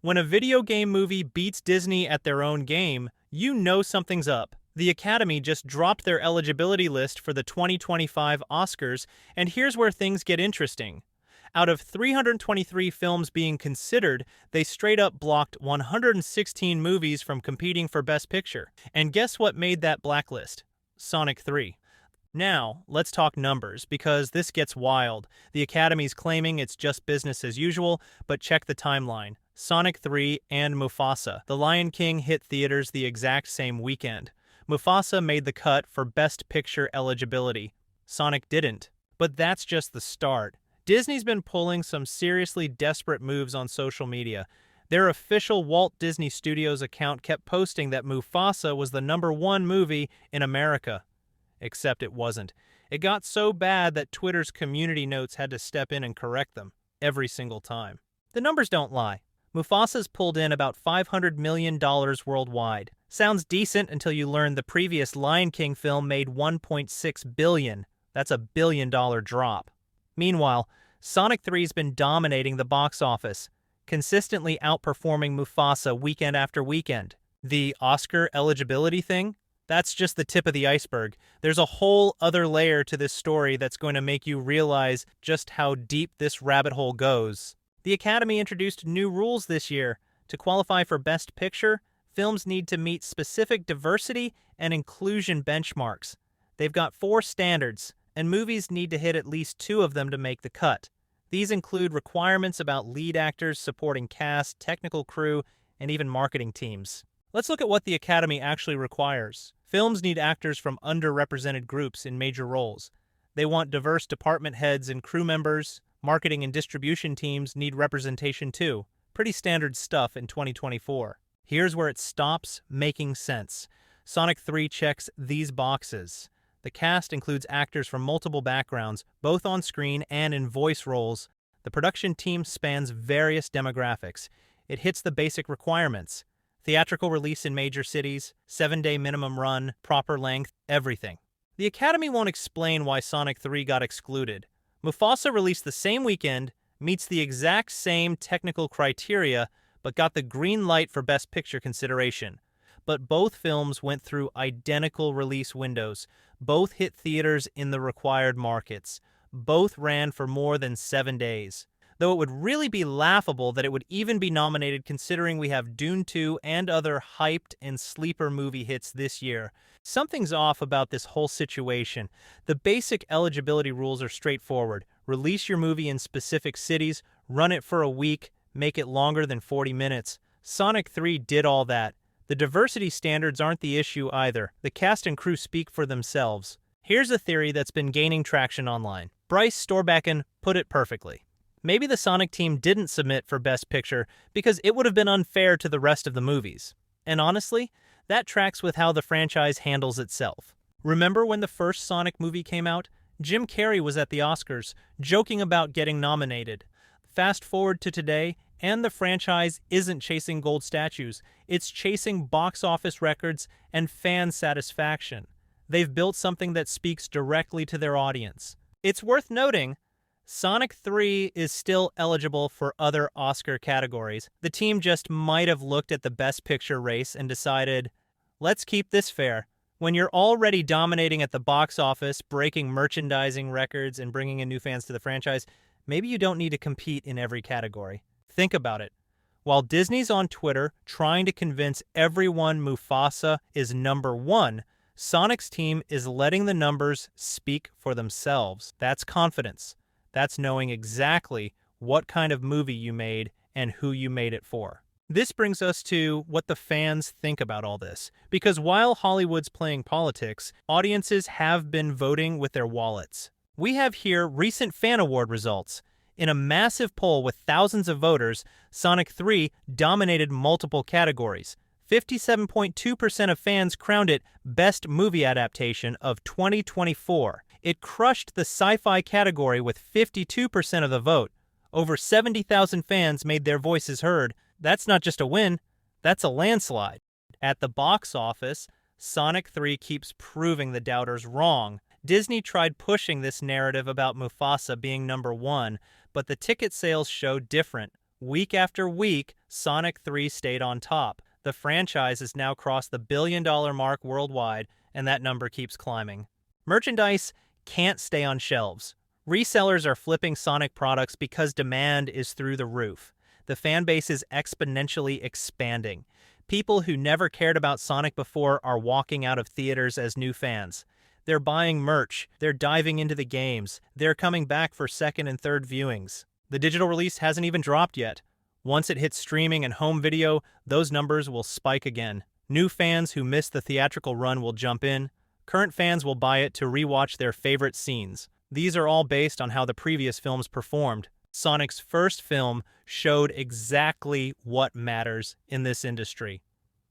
When a video game movie beats Disney at their own game, you know something's up. The Academy just dropped their eligibility list for the 2025 Oscars, and here's where things get interesting. Out of 323 films being considered, they straight up blocked 116 movies from competing for Best Picture. And guess what made that blacklist? Sonic 3. Now, let's talk numbers, because this gets wild. The Academy's claiming it's just business as usual, but check the timeline. Sonic 3 and Mufasa. The Lion King hit theaters the exact same weekend. Mufasa made the cut for Best Picture eligibility. Sonic didn't. But that's just the start. Disney's been pulling some seriously desperate moves on social media. Their official Walt Disney Studios account kept posting that Mufasa was the #1 movie in America. Except it wasn't. It got so bad that Twitter's community notes had to step in and correct them every single time. The numbers don't lie. Mufasa's pulled in about $500 million worldwide. Sounds decent until you learn the previous Lion King film made $1.6 billion. That's a billion-dollar drop. Meanwhile, Sonic 3's been dominating the box office, consistently outperforming Mufasa weekend after weekend. The Oscar eligibility thing? That's just the tip of the iceberg. There's a whole other layer to this story that's going to make you realize just how deep this rabbit hole goes. The Academy introduced new rules this year. To qualify for Best Picture, films need to meet specific diversity and inclusion benchmarks. They've got 4 standards, and movies need to hit at least 2 of them to make the cut. These include requirements about lead actors, supporting cast, technical crew, and even marketing teams. Let's look at what the Academy actually requires. Films need actors from underrepresented groups in major roles. They want diverse department heads and crew members. Marketing and distribution teams need representation too. Pretty standard stuff in 2024. Here's where it stops making sense. Sonic 3 checks these boxes. The cast includes actors from multiple backgrounds, both on screen and in voice roles. The production team spans various demographics. It hits the basic requirements. Theatrical release in major cities, 7-day minimum run, proper length, everything. The Academy won't explain why Sonic 3 got excluded. Mufasa released the same weekend, meets the exact same technical criteria, but got the green light for Best Picture consideration. But both films went through identical release windows. Both hit theaters in the required markets. Both ran for more than 7 days. Though it would really be laughable that it would even be nominated considering we have Dune 2 and other hyped and sleeper movie hits this year. Something's off about this whole situation. The basic eligibility rules are straightforward. Release your movie in specific cities, run it for a week, make it longer than 40 minutes. Sonic 3 did all that. The diversity standards aren't the issue either. The cast and crew speak for themselves. Here's a theory that's been gaining traction online. Bryce Storbacken put it perfectly. Maybe the Sonic team didn't submit for Best Picture because it would have been unfair to the rest of the movies. And honestly, that tracks with how the franchise handles itself. Remember when the first Sonic movie came out? Jim Carrey was at the Oscars, joking about getting nominated. Fast forward to today, and the franchise isn't chasing gold statues. It's chasing box office records and fan satisfaction. They've built something that speaks directly to their audience. It's worth noting, Sonic 3 is still eligible for other Oscar categories. The team just might have looked at the Best Picture race and decided, let's keep this fair. When you're already dominating at the box office, breaking merchandising records and bringing in new fans to the franchise, maybe you don't need to compete in every category. Think about it. While Disney's on Twitter trying to convince everyone Mufasa is #1, Sonic's team is letting the numbers speak for themselves. That's confidence. That's knowing exactly what kind of movie you made and who you made it for. This brings us to what the fans think about all this. Because while Hollywood's playing politics, audiences have been voting with their wallets. We have here recent fan award results. In a massive poll with thousands of voters, Sonic 3 dominated multiple categories. 57.2% of fans crowned it Best Movie Adaptation of 2024. It crushed the sci-fi category with 52% of the vote. Over 70,000 fans made their voices heard. That's not just a win, that's a landslide. At the box office, Sonic 3 keeps proving the doubters wrong. Disney tried pushing this narrative about Mufasa being #1, but the ticket sales show different. Week after week, Sonic 3 stayed on top. The franchise has now crossed the billion-dollar mark worldwide, and that number keeps climbing. Merchandise can't stay on shelves. Resellers are flipping Sonic products because demand is through the roof. The fan base is exponentially expanding. People who never cared about Sonic before are walking out of theaters as new fans. They're buying merch, they're diving into the games, they're coming back for second and third viewings. The digital release hasn't even dropped yet. Once it hits streaming and home video, those numbers will spike again. New fans who missed the theatrical run will jump in. Current fans will buy it to rewatch their favorite scenes. These are all based on how the previous films performed. Sonic's first film showed exactly what matters in this industry.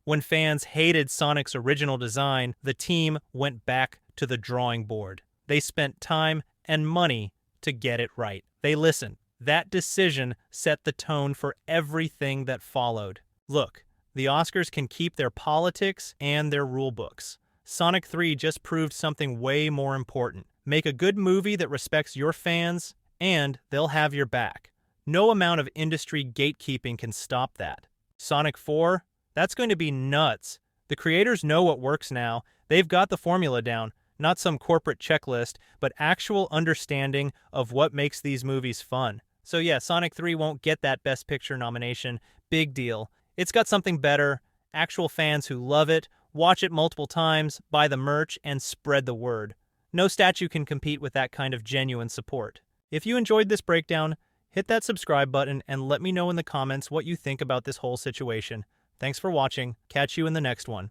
When fans hated Sonic's original design, the team went back to the drawing board. They spent time and money to get it right. They listened. That decision set the tone for everything that followed. Look, the Oscars can keep their politics and their rule books. Sonic 3 just proved something way more important. Make a good movie that respects your fans, and they'll have your back. No amount of industry gatekeeping can stop that. Sonic 4? That's going to be nuts. The creators know what works now. They've got the formula down. Not some corporate checklist, but actual understanding of what makes these movies fun. So yeah, Sonic 3 won't get that Best Picture nomination. Big deal. It's got something better. Actual fans who love it, watch it multiple times, buy the merch, and spread the word. No statue can compete with that kind of genuine support. If you enjoyed this breakdown, hit that subscribe button and let me know in the comments what you think about this whole situation. Thanks for watching. Catch you in the next one.